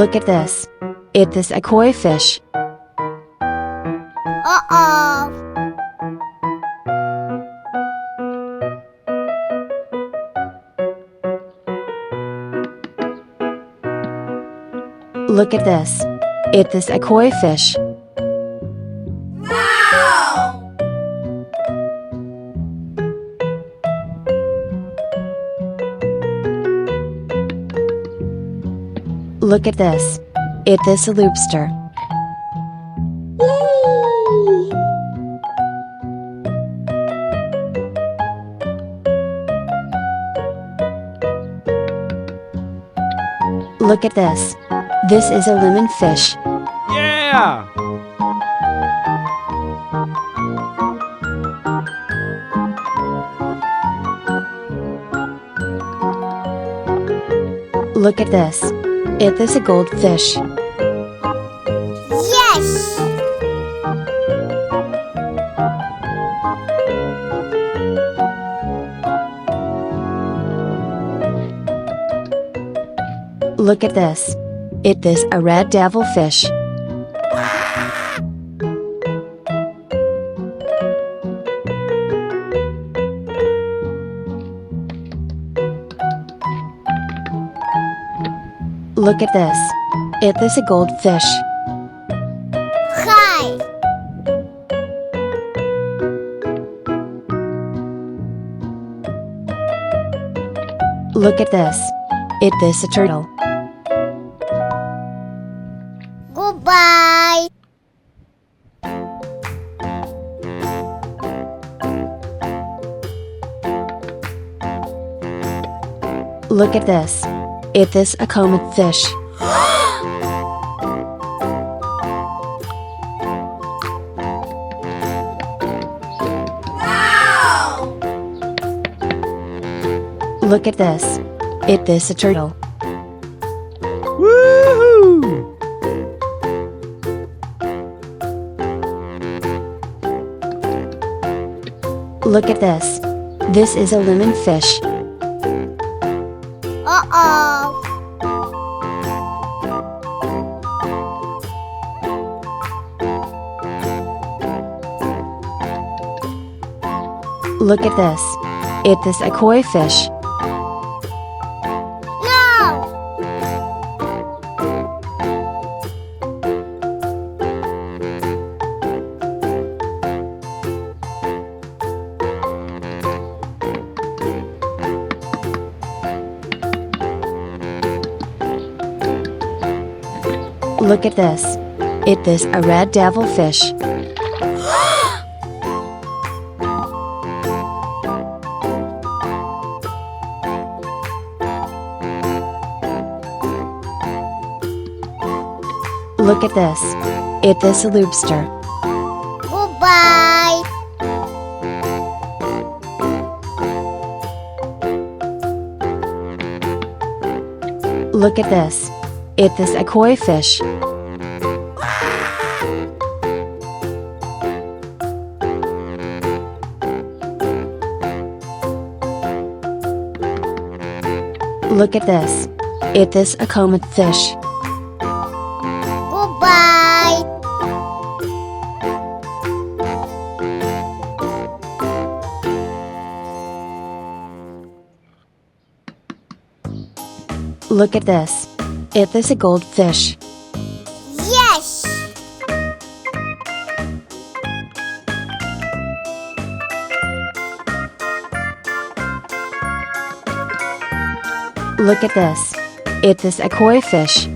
Look at this. It is a crayfish. Uh-oh. Look at this. It is a crayfish. Wow! Look at this. It is a lobster. Look at this. This is a lemon fish. Yeah! Look at this. It is a goldfish. Yes! Look at this. It is a red devilfish. Look at this. It is a goldfish. Hi! Look at this. It is a turtle. Goodbye! Look at this. It is a comet fish. Wow! Look at this. It is a turtle. Woohoo! Look at this. This is a lemon fish. Uh-oh. Look at this. It is a crayfish. No! Look at this. It is a red devilfish. Look at this. It is a lobster. Goodbye! Look at this. It is a crayfish. Look at this. It is a comet fish. Goodbye! Look at this. It is a goldfish. Yes! Look at this. It is a crayfish.